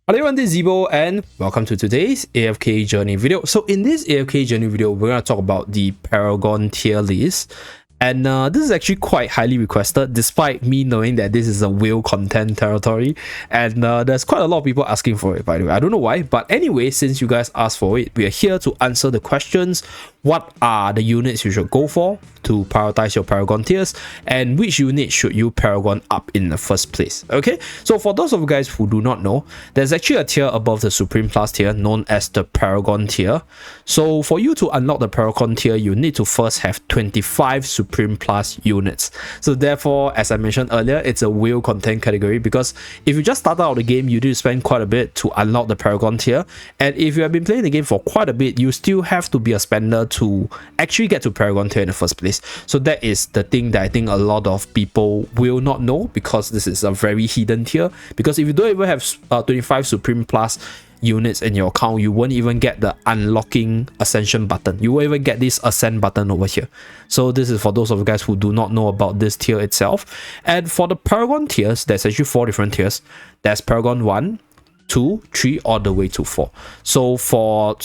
Hello everyone, this is Zeeebo and welcome to today's AFK journey video. So in this AFK journey video, we're going to talk about the Paragon tier list. And this is actually quite highly requested, despite me knowing that this is a whale content territory. And there's quite a lot of people asking for it, by the way. I don't know why. But anyway, since you guys asked for it, we are here to answer the questions. What are the units you should go for to prioritize your Paragon tiers? And which unit should you Paragon up in the first place? Okay, so for those of you guys who do not know, there's actually a tier above the Supreme Plus tier known as the Paragon tier. So for you to unlock the Paragon tier, you need to first have 25 Supreme Plus units. So therefore, as I mentioned earlier, it's a whale content category because if you just start out the game, you need to spend quite a bit to unlock the Paragon tier. And if you have been playing the game for quite a bit, you still have to be a spender to actually get to Paragon tier in the first place. So that is the thing that I think a lot of people will not know, because this is a very hidden tier. Because if you don't even have 25 Supreme Plus units in your account, you won't even get the unlocking ascension button. You won't even get this ascend button over here. So this is for those of you guys who do not know about this tier itself. And for the Paragon tiers, there's actually 4 different tiers. There's Paragon 1, 2, 3, all the way to 4. So for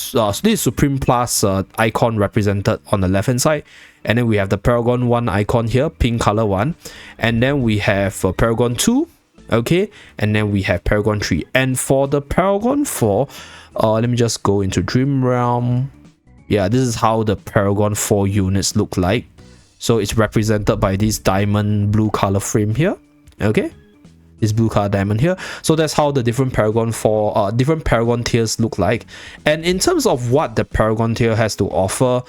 this Supreme Plus icon represented on the left hand side, and then we have the Paragon 1 icon here, pink color one, and then we have Paragon 2, okay, and then we have Paragon 3. And for the Paragon 4, let me just go into Dream Realm. Yeah, this is how the Paragon 4 units look like. So it's represented by this diamond blue color frame here, okay, this blue color diamond here. So that's how the different Paragon tiers look like. And in terms of what the Paragon tier has to offer,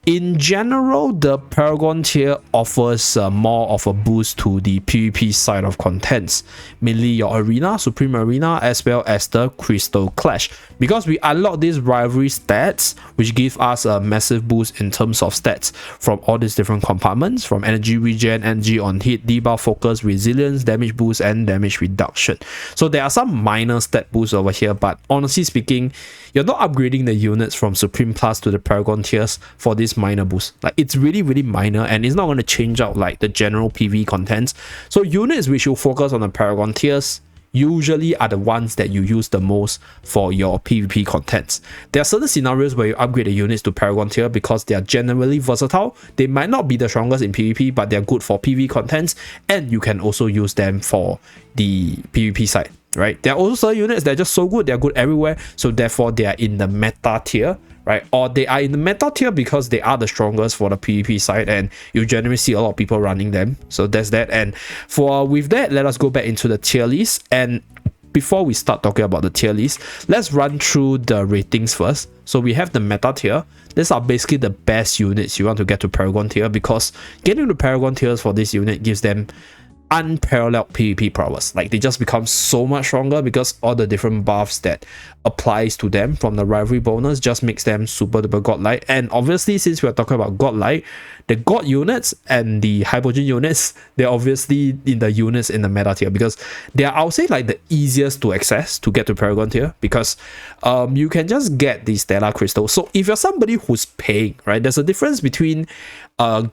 in general, the Paragon tier offers more of a boost to the PvP side of contents, mainly your arena, Supreme Arena, as well as the Crystal Clash, because we unlock these rivalry stats, which give us a massive boost in terms of stats from all these different compartments, from energy regen, energy on hit, debuff, focus, resilience, damage boost, and damage reduction. So there are some minor stat boosts over here, but honestly speaking, you're not upgrading the units from Supreme Plus to the Paragon tiers for this minor boost. Like, it's really minor, and it's not going to change out like the general PvE contents. So units which you focus on the Paragon tiers usually are the ones that you use the most for your PvP contents. There are certain scenarios where you upgrade the units to Paragon tier because they are generally versatile. They might not be the strongest in PvP, but they are good for PvE contents, and you can also use them for the PvP side, right? There are also units that are just so good, they're good everywhere, so therefore they are in the meta tier, right? Or they are in the meta tier because they are the strongest for the PvP side, and you generally see a lot of people running them. So that's that. And with that, let us go back into the tier list. And before we start talking about the tier list, let's run through the ratings first. So we have the meta tier. These are basically the best units you want to get to Paragon tier, because getting to Paragon tiers for this unit gives them unparalleled PvP prowess. Like, they just become so much stronger because all the different buffs that applies to them from the rivalry bonus just makes them super duper godlike. And obviously, since we are talking about godlike, the god units and the hypogean units, they're obviously in the units in the meta tier, because they are, I'll say, like the easiest to access to get to Paragon tier, because you can just get the stellar crystal. So if you're somebody who's paying, right, there's a difference between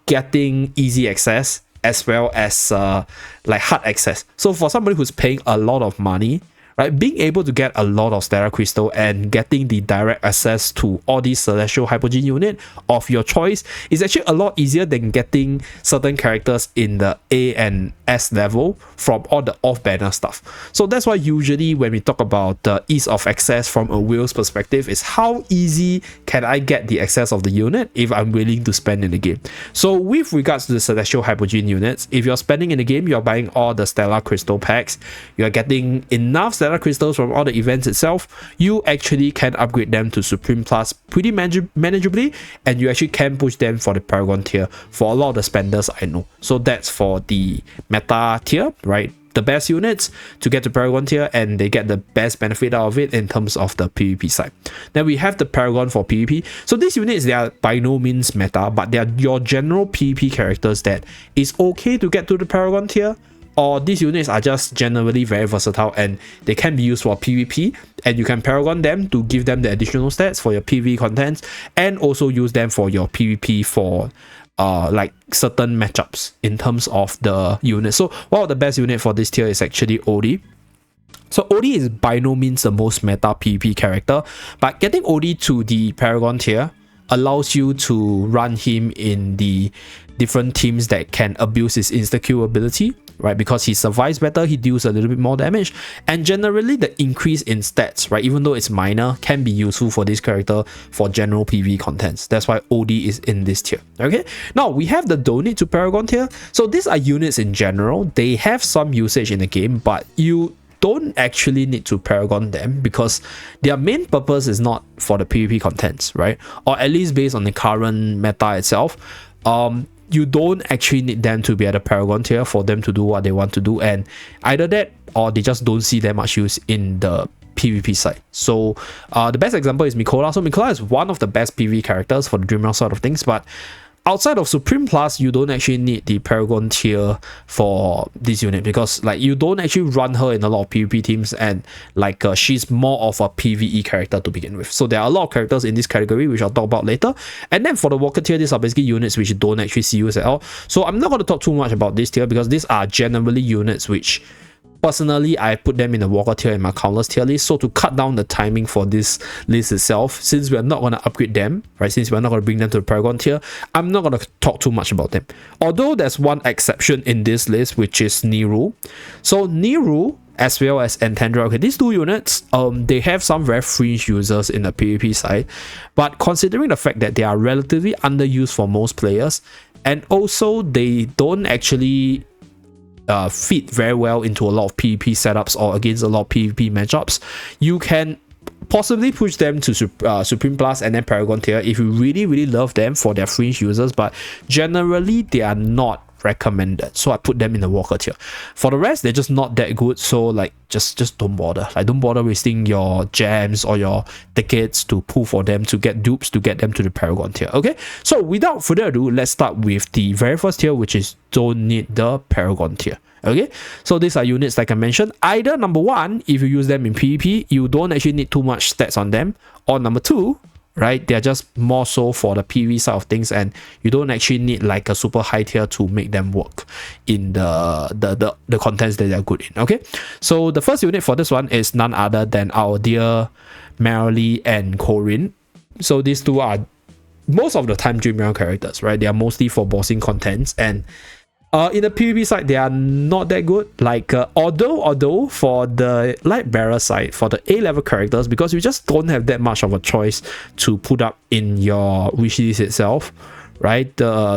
getting easy access as well as like hard access. So for somebody who's paying a lot of money, right, being able to get a lot of stellar crystal and getting the direct access to all these celestial hypogean unit of your choice is actually a lot easier than getting certain characters in the A and S level from all the off-banner stuff. So that's why usually when we talk about the ease of access from a whale's perspective, is how easy can I get the access of the unit if I'm willing to spend in the game. So with regards to the celestial hypogean units, if you're spending in the game, you're buying all the stellar crystal packs, you're getting enough stellar crystals from all the events itself, you actually can upgrade them to Supreme Plus pretty manageably, and you actually can push them for the Paragon tier for a lot of the spenders I know. So that's for the meta tier, right? The best units to get to Paragon tier, and they get the best benefit out of it in terms of the PvP side. Then we have the Paragon for PvP. So these units, they are by no means meta, but they are your general PvP characters that is okay to get to the Paragon tier, or these units are just generally very versatile and they can be used for PvP, and you can Paragon them to give them the additional stats for your PvE contents, and also use them for your PvP for like certain matchups in terms of the unit. So one of the best unit for this tier is actually Odie. So Odie is by no means the most meta PvP character, but getting Odie to the Paragon tier allows you to run him in the different teams that can abuse his insta-kill ability, right? Because he survives better, he deals a little bit more damage, and generally the increase in stats, right, even though it's minor, can be useful for this character for general PvE contents. That's why Odie is in this tier. Okay, now we have the donate to Paragon tier. So these are units in general. They have some usage in the game, but you don't actually need to Paragon them because their main purpose is not for the PvP contents, right? Or at least based on the current meta itself, you don't actually need them to be at the Paragon tier for them to do what they want to do, and either that or they just don't see that much use in the PvP side. So the best example is Mikola. So Mikola is one of the best PvE characters for the Dream Realm side of things, but outside of Supreme Plus, you don't actually need the Paragon tier for this unit because like you don't actually run her in a lot of PvP teams, and like she's more of a PvE character to begin with. So there are a lot of characters in this category which I'll talk about later. And then for the Walker tier, these are basically units which don't actually see use at all. So I'm not going to talk too much about this tier because these are generally units which personally I put them in the Walker tier in my countless tier list. So to cut down the timing for this list itself, since we're not going to upgrade them, right, since we're not going to bring them to the Paragon tier, I'm not going to talk too much about them. Although there's one exception in this list, which is Niru. So Niru as well as Entendra, okay, these two units, they have some very fringe users in the PvP side, but considering the fact that they are relatively underused for most players, and also they don't actually fit very well into a lot of PvP setups or against a lot of PvP matchups, you can possibly push them to Supreme Plus and then Paragon tier if you really love them for their fringe users, but generally they are not recommended, so I put them in the Walker tier. For the rest, they're just not that good, so like just don't bother. Like, don't bother wasting your gems or your tickets to pull for them to get dupes to get them to the Paragon tier. Okay, so without further ado, let's start with the very first tier, which is don't need the Paragon tier. Okay, so these are units like I mentioned. Either number one, if you use them in PvP, you don't actually need too much stats on them, or number two, right, they're just more so for the PvE side of things, and you don't actually need like a super high tier to make them work in the contents that they're good in. Okay, so the first unit for this one is none other than our dear Marilee and Corinne. So these two are most of the time Dream Realm characters, right? They are mostly for bossing contents, and in the PvP side, they are not that good. Like, although for the Light Bearer side, for the A-level characters, because you just don't have that much of a choice to put up in your wishlist itself, right?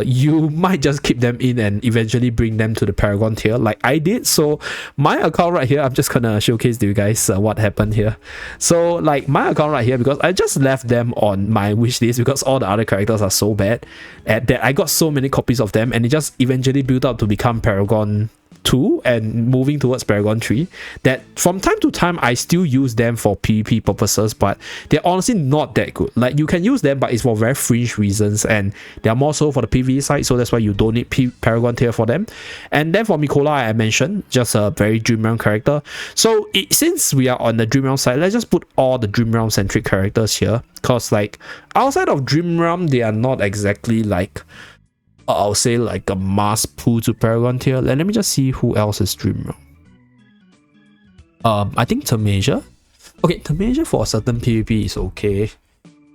You might just keep them in and eventually bring them to the Paragon tier like I did. So my account right here, I'm just gonna showcase to you guys what happened here. So like my account right here, because I just left them on my wishlist because all the other characters are so bad that I got so many copies of them, and it just eventually built up to become Paragon 2 and moving towards Paragon 3, that from time to time I still use them for PvP purposes, but they're honestly not that good. Like, you can use them, but it's for very fringe reasons, and they're more so for the PvE side, so that's why you don't need Paragon tier for them. And then for Mikola, I mentioned, just a very Dream Realm character. So since we are on the Dream Realm side, let's just put all the Dream Realm centric characters here, because like outside of Dream Realm, they are not exactly like I'll say like a mass pull to Paragon tier. Let me just see who else is Dream Realm. I think Tamasia. Okay, Tamasia for a certain PvP is okay.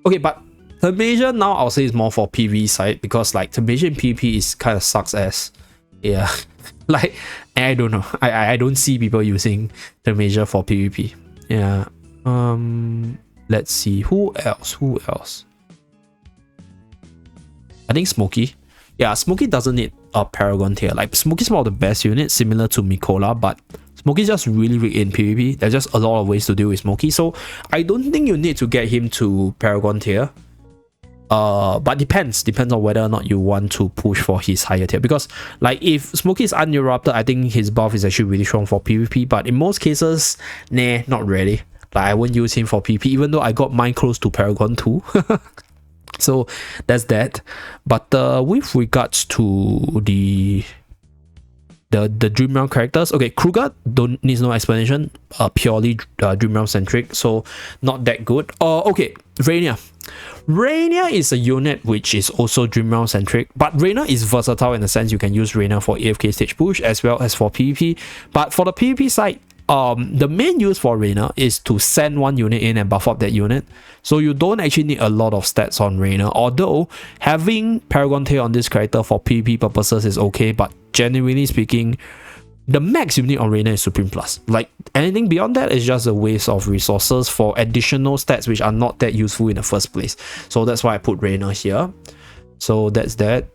Okay, but Tamasia now I'll say is more for PvE side, because like Tamasia in PvP is kind of sucks ass. Yeah, like I don't know. I don't see people using Tamasia for PvP. Yeah. Let's see who else. I think Smokey. Yeah, Smokey doesn't need a Paragon tier. Like, Smokey's one of the best units, similar to Mikola, but Smokey's just really weak in PvP. There's just a lot of ways to deal with Smokey, so I don't think you need to get him to Paragon tier. But depends on whether or not you want to push for his higher tier, because like if Smokey is uninterrupted, I think his buff is actually really strong for PvP, but in most cases, nah, not really. Like, I wouldn't use him for PvP, even though I got mine close to Paragon 2. So that's that. But with regards to the Dream Realm characters, okay, Kruger needs no explanation, purely Dream Realm centric, so not that good. Okay, Rainier is a unit which is also Dream Realm centric, but Rainier is versatile in the sense you can use Rainier for AFK stage push as well as for PvP. But for the PvP side, the main use for Reina is to send one unit in and buff up that unit. So you don't actually need a lot of stats on Reina, although having Paragon Tier on this character for PvP purposes is okay, but genuinely speaking, the max you need on Reina is Supreme Plus. Like anything beyond that is just a waste of resources for additional stats which are not that useful in the first place. So that's why I put Reina here. So that's that.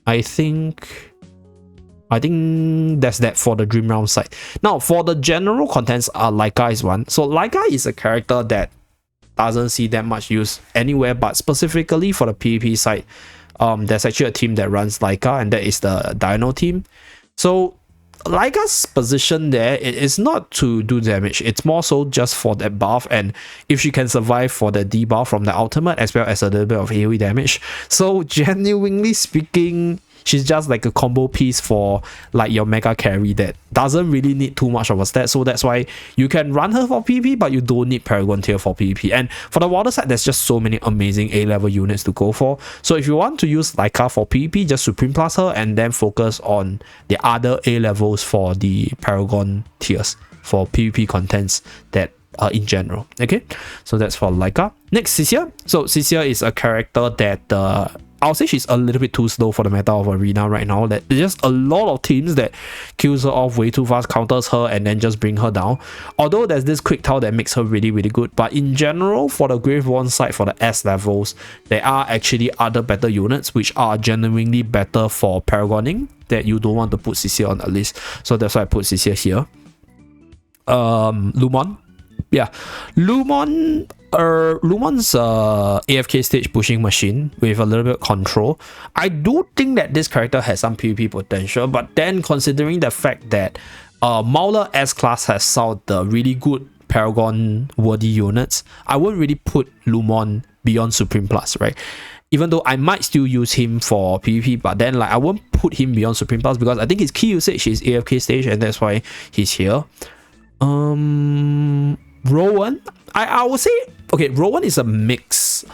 I think that's that for the Dream Realm side. Now for the general contents, Laika is one. So Laika is a character that doesn't see that much use anywhere, but specifically for the PvP side, there's actually a team that runs Laika, and that is the Dino team. So Laika's position there, it is not to do damage, it's more so just for that buff, and if she can survive for the debuff from the ultimate as well as a little bit of AoE damage. So genuinely speaking, she's just like a combo piece for like your mega carry that doesn't really need too much of a stat. So that's why you can run her for PvP, but you don't need Paragon Tier for PvP. And for the water side, there's just so many amazing A-level units to go for. So if you want to use Laika for PvP, just Supreme Plus her and then focus on the other A-levels for the Paragon Tiers for PvP contents that in general. Okay, so that's for Laika. Next, Cisia. So Cisia is a character that I'll say she's a little bit too slow for the meta of Arena right now. That there's just a lot of teams that kills her off way too fast, counters her, and then just bring her down. Although there's this quick towel that makes her really, really good. But in general, for the Graveborn side, for the S levels, there are actually other better units which are genuinely better for Paragoning that you don't want to put Cisia on the list. So that's why I put Cisia here. Lumon. Yeah, Lumon's AFK stage pushing machine with a little bit of control. I do think that this character has some PvP potential, but then considering the fact that Mauler S class has some of the really good Paragon worthy units, I wouldn't really put Lumon beyond Supreme Plus, right? Even though I might still use him for PvP, but then like I won't put him beyond Supreme Plus because I think his key usage is AFK stage, and that's why he's here. Rowan, I would say, okay, Rowan is a mixed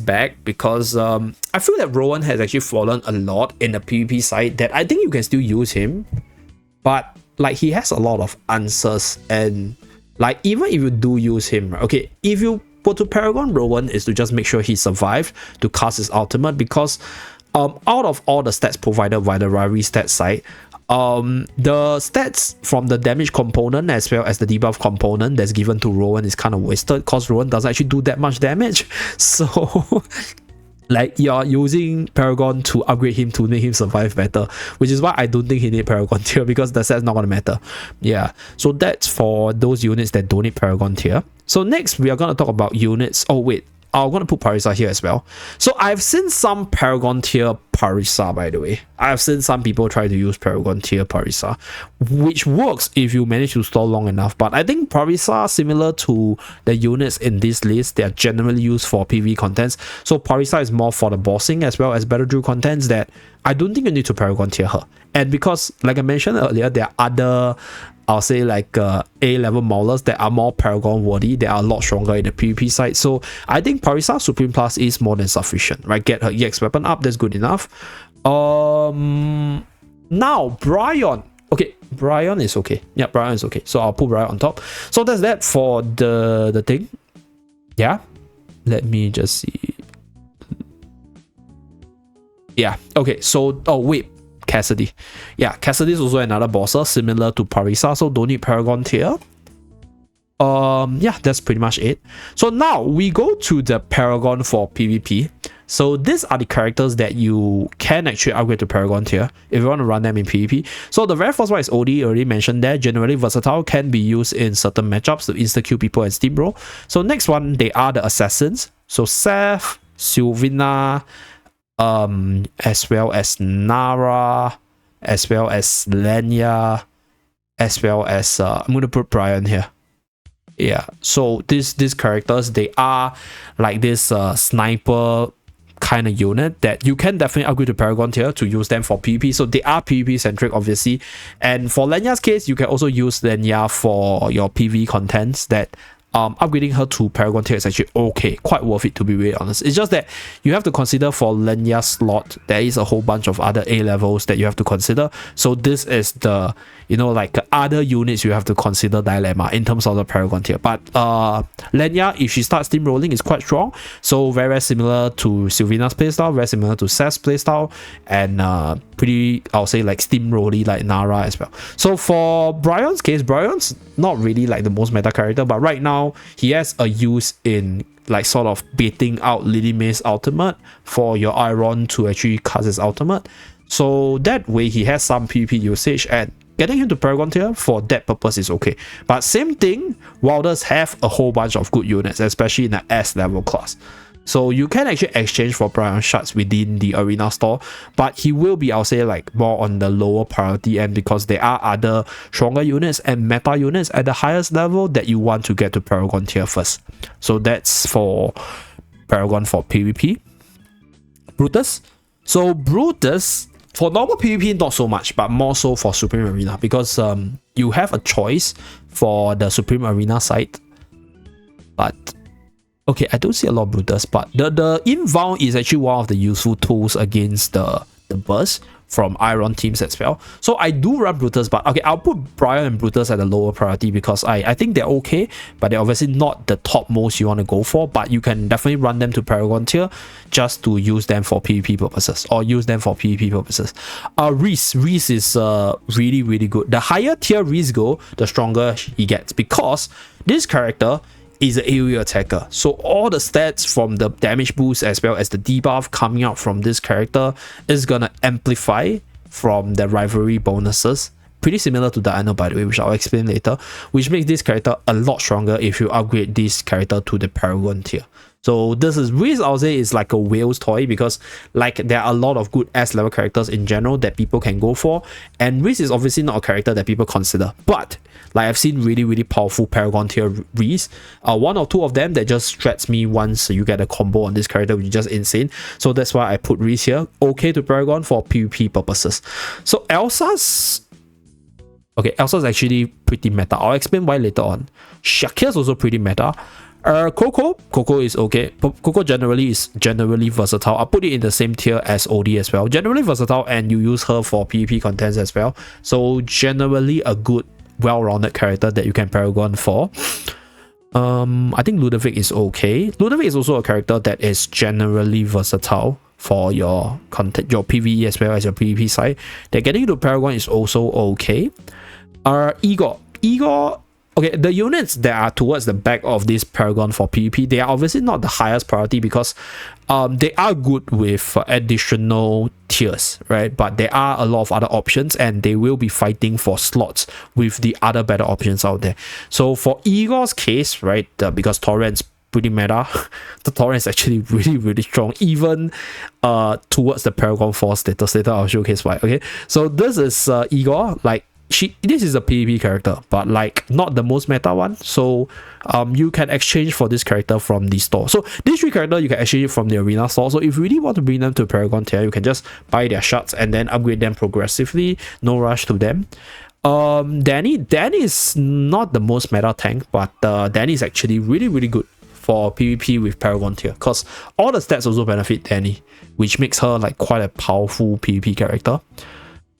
bag because I feel that Rowan has actually fallen a lot in the PvP side that I think you can still use him, but like he has a lot of answers, and like even if you do use him, right, okay, if you go to Paragon Rowan is to just make sure he survives to cast his ultimate, because out of all the stats provided by the Rari stat side, the stats from the damage component as well as the debuff component that's given to Rowan is kind of wasted because Rowan doesn't actually do that much damage. So like you're using Paragon to upgrade him to make him survive better, which is why I don't think he need Paragon Tier, because the set's not gonna matter. Yeah, so that's for those units that don't need Paragon Tier. So next we are gonna talk about units. Oh wait, I'm going to put Parisa here as well. So I've seen some Paragon Tier Parisa, by the way. I've seen some people try to use Paragon Tier Parisa, which works if you manage to store long enough. But I think Parisa, similar to the units in this list, they are generally used for PvE contents. So Parisa is more for the bossing as well as Battle Drill contents that I don't think you need to Paragon Tier her. And because, like I mentioned earlier, there are other, I'll say like A-level Maulers that are more Paragon worthy, they are a lot stronger in the PvP side. So I think Parisa Supreme Plus is more than sufficient, right? Get her EX weapon up, that's good enough. Now Bryon. Okay, Bryon is okay. Yeah, Bryon is okay. So I'll put Bryon on top. So that's that for the thing. Yeah. Let me just see. Yeah, okay. So oh wait. Cassidy. Yeah, Cassidy is also another bosser similar to Parisa, so don't need Paragon Tier. Yeah, that's pretty much it. So now we go to the Paragon for PvP. So these are the characters that you can actually upgrade to Paragon Tier if you want to run them in PvP. So the very first one is OD, already mentioned there, generally versatile, can be used in certain matchups to insta-kill people and steamroll. So next one, they are the Assassins. So Seth, Sylvina, as well as Nara, as well as Lenya, as well as I'm going to put Bryon here. Yeah, so these characters, they are like this sniper kind of unit that you can definitely upgrade to Paragon Tier to use them for PvP. So they are PvP centric, obviously, and for Lenya's case, you can also use Lenya for your PvE contents that upgrading her to Paragon tier is actually okay, quite worth it, to be really honest. It's just that you have to consider for Lenya slot, there is a whole bunch of other A levels that you have to consider. So this is the, you know, like other units you have to consider dilemma in terms of the Paragon tier. But Lenya, if she starts steamrolling, is quite strong. So very similar to Sylvina's playstyle, very similar to Seth's playstyle, and pretty, I'll say, like steamrolly like Nara as well. So for Brion's case, Brion's not really like the most meta character, but right now he has a use in like sort of baiting out Lily May's ultimate for your Iron to actually cast his ultimate. So that way he has some PvP usage, and getting him to Paragon tier for that purpose is okay. But same thing, Wilders have a whole bunch of good units, especially in the S level class. So you can actually exchange for Brion shards within the arena store, but he will be, I'll say, like more on the lower priority end, because there are other stronger units and meta units at the highest level that you want to get to Paragon tier first. So that's for Paragon for PvP. Brutus. So Brutus, for normal PvP, not so much, but more so for Supreme Arena, because you have a choice for the Supreme Arena side. But okay, I don't see a lot of Brutus, but the inbound is actually one of the useful tools against the burst from Iron teams as well. So I do run Brutus, but okay, I'll put Brion and Brutus at a lower priority because I think they're okay, but they're obviously not the top most you want to go for, but you can definitely run them to Paragon tier just to use them for PvP purposes, or use them for PvP purposes. Reese is really, really good. The higher tier Reese go, the stronger he gets, because this character is an AoE attacker. So all the stats from the damage boost as well as the debuff coming out from this character is gonna amplify from the rivalry bonuses. Pretty similar to Diana, by the way, which I'll explain later, which makes this character a lot stronger if you upgrade this character to the Paragon tier. So this is Reese, I'll say, is like a whale's toy, because like there are a lot of good S level characters in general that people can go for, and Reese is obviously not a character that people consider, but like I've seen really, really powerful Paragon tier Reese. One or two of them that just strats me once you get a combo on this character, which is just insane. So that's why I put Reese here. Okay to Paragon for PvP purposes. So Elsa's actually pretty meta. I'll explain why later on. Shakira's also pretty meta. Coco is okay. Coco is generally versatile. I'll put it in the same tier as OD as well. Generally versatile, and you use her for PvP contents as well. So generally a good, well-rounded character that you can Paragon for. I think Ludovic is okay. Ludovic is also a character that is generally versatile for your content, your PvE as well as your PvP side. That getting to Paragon is also okay. Igor, okay, the units that are towards the back of this Paragon for PvP, they are obviously not the highest priority, because they are good with additional tiers, right? But there are a lot of other options, and they will be fighting for slots with the other better options out there. So for Igor's case, right, because Torrent's pretty meta, the Torrent is actually really, really strong, even towards the Paragon 4 status. Later I'll showcase why. Okay, so this is Igor. Like, this is a PvP character, but like not the most meta one. So you can exchange for this character from the store. So these three characters you can exchange from the arena store. So if you really want to bring them to Paragon tier, you can just buy their shards and then upgrade them progressively. No rush to them. Danny is not the most meta tank, but Danny is actually really, really good for PvP with Paragon tier, because all the stats also benefit Danny, which makes her like quite a powerful PvP character.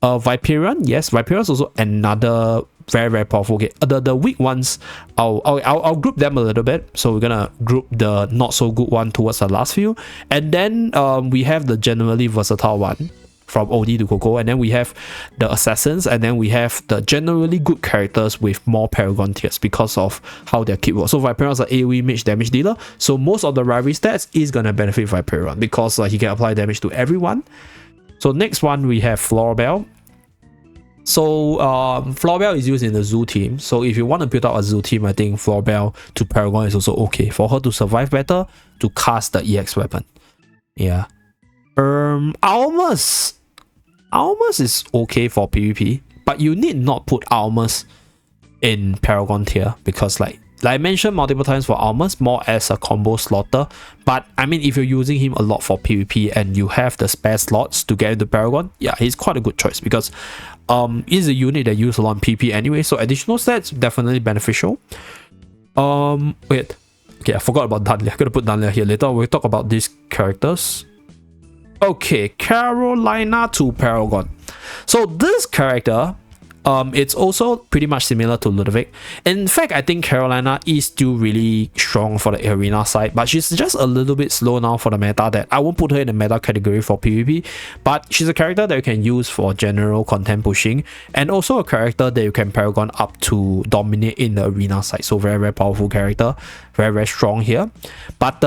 Viperion, yes, Viperion is also another very, very powerful. Okay, the weak ones, I'll group them a little bit. So we're gonna group the not so good one towards the last few, and then we have the generally versatile one from OD to Coco, and then we have the assassins, and then we have the generally good characters with more Paragon tiers because of how their kit works. So Viperion is an AoE mage damage dealer, so most of the rivalry stats is gonna benefit Viperion because he can apply damage to everyone. So next one we have Florabelle. So Florabelle is used in the Zoo team. So if you want to build out a Zoo team, I think Florabelle to Paragon is also okay for her to survive better, to cast the EX weapon. Yeah. Almas is okay for PvP, but you need not put Almas in Paragon tier, because like I mentioned multiple times, for Almas more as a combo slaughter. But I mean, if you're using him a lot for PvP and you have the spare slots to get into Paragon, yeah, he's quite a good choice, because he's a unit that used a lot in PvP anyway, so additional stats definitely beneficial. Wait. Okay, I forgot about Dunlia. I gotta put Dunlia here later. We'll talk about these characters. Okay, Carolina to Paragon. So this character, it's also pretty much similar to Ludovic. In fact, I think Carolina is still really strong for the arena side, but she's just a little bit slow now for the meta. That I won't put her in the meta category for PvP, but she's a character that you can use for general content pushing, and also a character that you can Paragon up to dominate in the arena side. So very, very powerful character, very, very strong here. But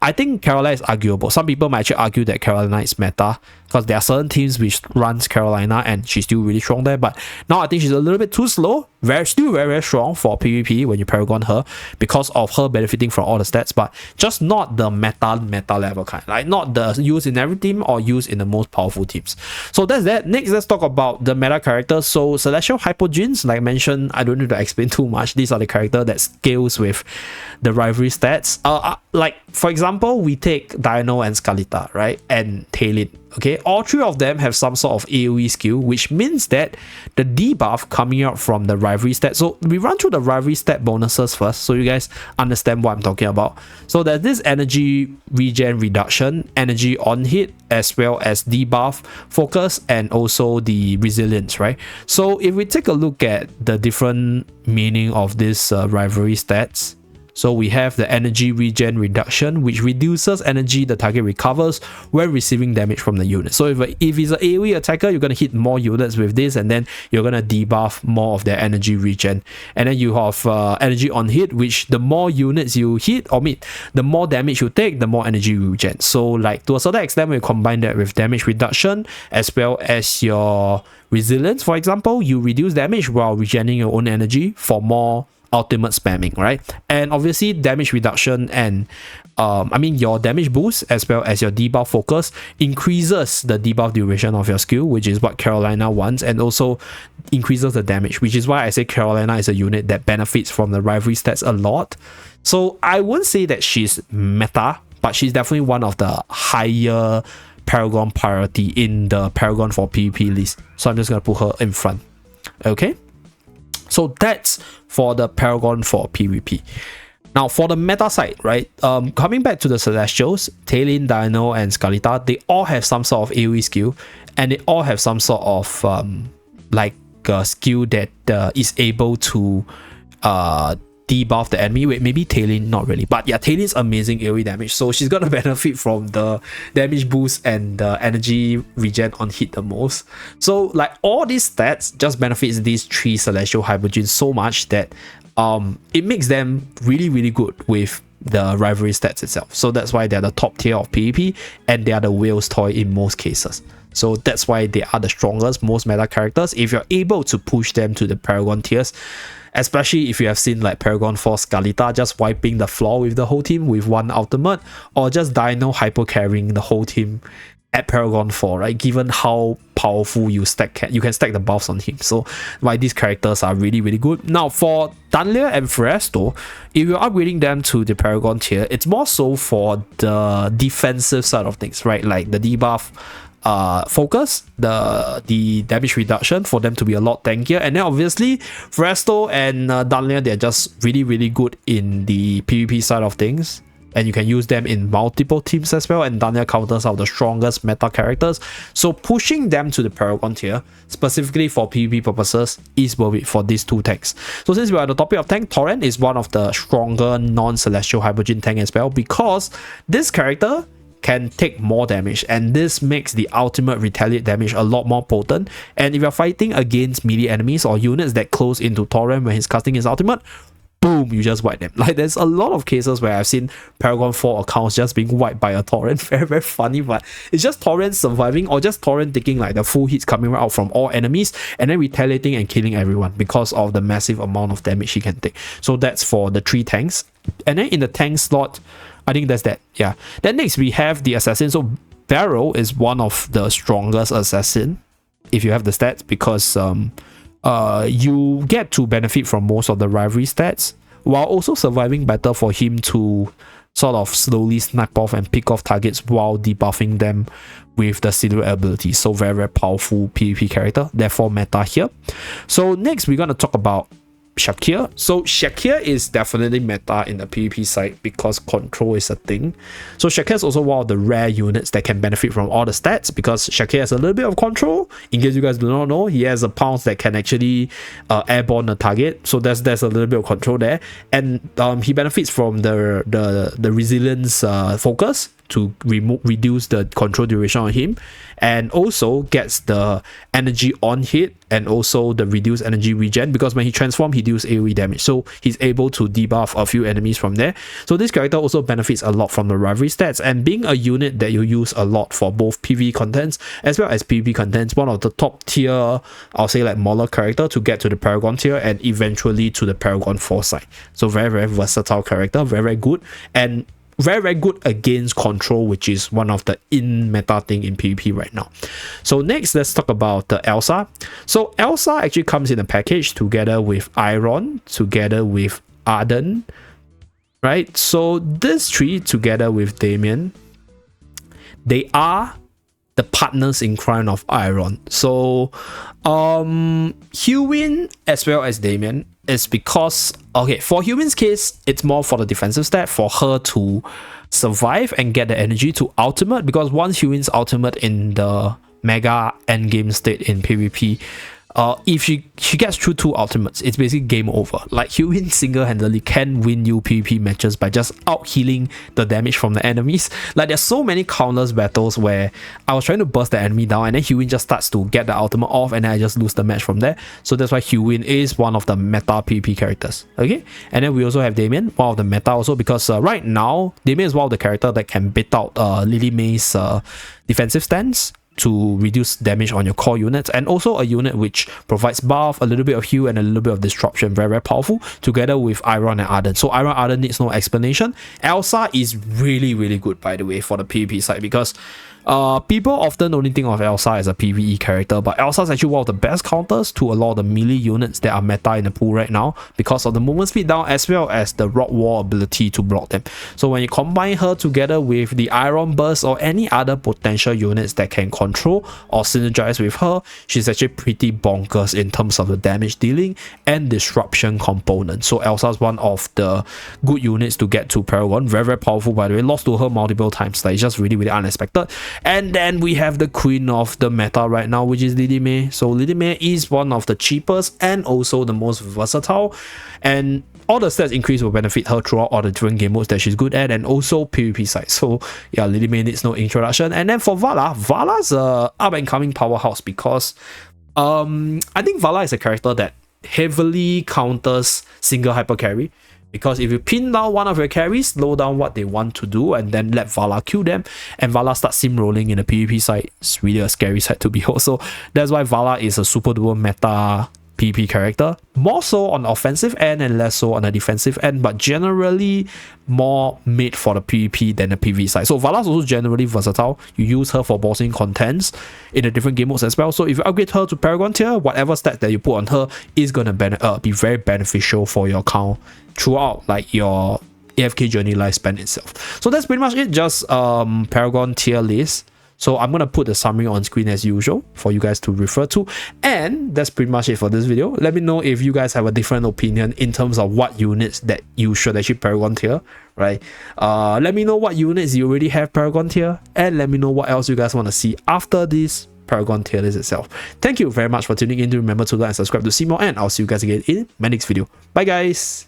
I think Carolina is arguable. Some people might actually argue that Carolina is meta, because there are certain teams which runs Carolina and she's still really strong there, but now I think she's a little bit too slow. Still very, very strong for PvP when you Paragon her, because of her benefiting from all the stats, but just not the meta level kind, like not the use in every team or use in the most powerful teams. So that's that. Next, let's talk about the meta characters. So Celestial Hypogenes, like I mentioned, I don't need to explain too much. These are the characters that scales with the rivalry stats. Like for example, we take Dino and Scalita, right, and Talin. Okay, all three of them have some sort of AoE skill, which means that the debuff coming out from the rivalry stat. So we run through the rivalry stat bonuses first, so you guys understand what I'm talking about. So there's this energy regen reduction, energy on hit, as well as debuff, focus, and also the resilience, right? So if we take a look at the different meaning of this rivalry stats, so we have the energy regen reduction, which reduces energy the target recovers when receiving damage from the unit. So if it's an AoE attacker, you're going to hit more units with this, and then you're going to debuff more of their energy regen. And then you have energy on hit, which the more units you hit or meet, the more damage you take, the more energy you regen. So like to a certain extent, when you combine that with damage reduction as well as your resilience, for example, you reduce damage while regenerating your own energy for more ultimate spamming, right? And obviously damage reduction and your damage boost as well as your debuff focus increases the debuff duration of your skill, which is what Carolina wants, and also increases the damage, which is why I say Carolina is a unit that benefits from the rivalry stats a lot. So I wouldn't say that she's meta, but she's definitely one of the higher Paragon priority in the Paragon for PvP list. So I'm just gonna put her in front. Okay, so that's for the Paragon for PvP. Now for the meta side, right? Coming back to the Celestials, Talin, Dino, and Scalita, they all have some sort of AoE skill, and they all have some sort of skill that is able to debuff the enemy. Wait, maybe Talin, not really, but yeah, Talin's amazing AoE damage, so she's gonna benefit from the damage boost and the energy regen on hit the most. So like all these stats just benefits these three Celestial Hypogenes so much that it makes them really, really good with the rivalry stats itself. So that's why they're the top tier of PvP, and they are the whale's toy in most cases. So that's why they are the strongest, most meta characters. If you're able to push them to the Paragon tiers, especially if you have seen like Paragon 4 Scalita just wiping the floor with the whole team with one ultimate, or just Dino hyper carrying the whole team at Paragon 4, right? Given how powerful you can stack the buffs on him. So why these characters are really, really good. Now for Dunlia and Fresto, if you're upgrading them to the Paragon tier, it's more so for the defensive side of things, right? Like the debuff, focus, the damage reduction for them to be a lot tankier, and then obviously Fresto and Dunlia, they're just really, really good in the PvP side of things, and you can use them in multiple teams as well, and Dunlia counters are the strongest meta characters, so pushing them to the Paragon tier specifically for PvP purposes is worth it for these two tanks. So since we're at the topic of tank, Torrent is one of the stronger non-Celestial Hypogene tank as well, because this character can take more damage, and this makes the ultimate retaliate damage a lot more potent. And if you're fighting against melee enemies or units that close into Torrent when he's casting his ultimate, boom, you just wipe them. Like there's a lot of cases where I've seen Paragon 4 accounts just being wiped by a Torrent. Very, very funny, but it's just Torrent surviving, or just Torrent taking like the full hits coming out from all enemies and then retaliating and killing everyone because of the massive amount of damage he can take. So that's for the three tanks. And then in the tank slot, I think that's that. Yeah. Then next we have the assassin. So Barrow is one of the strongest assassin if you have the stats, because you get to benefit from most of the rivalry stats while also surviving better for him to sort of slowly snipe off and pick off targets while debuffing them with the silhouette ability. So very, very powerful PvP character, therefore meta here. So next we're going to talk about Shakir. So Shakir is definitely meta in the PvP side because control is a thing. So Shakir is also one of the rare units that can benefit from all the stats because Shakir has a little bit of control. In case you guys do not know, he has a pounce that can actually airborne a target. So there's a little bit of control there, and he benefits from the resilience focus to reduce the control duration on him, and also gets the energy on hit and also the reduced energy regen, because when he transforms he deals AoE damage, so he's able to debuff a few enemies from there. So this character also benefits a lot from the rivalry stats, and being a unit that you use a lot for both PvE contents as well as PvP contents, one of the top tier, I'll say like Mauler character to get to the Paragon tier and eventually to the Paragon 4 side. So very versatile character, very good, and very good against control, which is one of the in meta thing in PvP right now. So next, let's talk about the Elsa. So Elsa actually comes in a package together with Iron, together with Arden, right? So these three together with Damien, they are the partners in crime of Iron. So Hewin as well as Damien is because, okay, for Hewin's case, it's more for the defensive stat, for her to survive and get the energy to ultimate, because once Hewin's ultimate in the mega endgame state in PvP, if she gets through 2 ultimates, it's basically game over. Like Hewin single-handedly can win you PvP matches by just out-healing the damage from the enemies. Like there's so many countless battles where I was trying to burst the enemy down and then Hewin just starts to get the ultimate off and then I just lose the match from there. So that's why Hewin is one of the meta PvP characters. Okay, and then we also have Damien, one of the meta also, because right now Damien is one of the characters that can bait out Lily May's defensive stance to reduce damage on your core units, and also a unit which provides buff, a little bit of heal and a little bit of disruption. Very powerful together with Iron and Arden. So Iron Arden needs no explanation. Elsa is really good, by the way, for the PvP side, because people often only think of Elsa as a PvE character, but Elsa is actually one of the best counters to a lot of the melee units that are meta in the pool right now because of the movement speed down as well as the rock wall ability to block them. So when you combine her together with the Iron Burst or any other potential units that can control or synergize with her, she's actually pretty bonkers in terms of the damage dealing and disruption component. So Elsa is one of the good units to get to Paragon. Very powerful, by the way. Lost to her multiple times. Like, it's just really unexpected. And then we have the queen of the meta right now, which is Lily May. So Lily May is one of the cheapest and also the most versatile, and all the stats increase will benefit her throughout all the different game modes that she's good at, and also PvP side. So yeah, Lily May needs no introduction. And then for Vala's a up and coming powerhouse, because I think Vala is a character that heavily counters single hyper carry. Because if you pin down one of your carries, slow down what they want to do, and then let Vala kill them, and Vala starts sim rolling in the PvP side, it's really a scary side to behold. So that's why Vala is a super duper meta PvP character, more so on the offensive end and less so on the defensive end, but generally more made for the PvP than the PvE side. So Vala is also generally versatile. You use her for bossing contents in the different game modes as well. So if you upgrade her to Paragon tier, whatever stat that you put on her is gonna be very beneficial for your account throughout like your AFK journey lifespan itself. So that's pretty much it, just Paragon tier list. So I'm gonna put the summary on screen as usual for you guys to refer to, and that's pretty much it for this video. Let me know if you guys have a different opinion in terms of what units that you should actually Paragon tier, right? Let me know what units you already have Paragon tier, and let me know what else you guys want to see after this Paragon tier list itself. Thank you very much for tuning in. Do remember to like and subscribe to see more, and I'll see you guys again in my next video. Bye guys.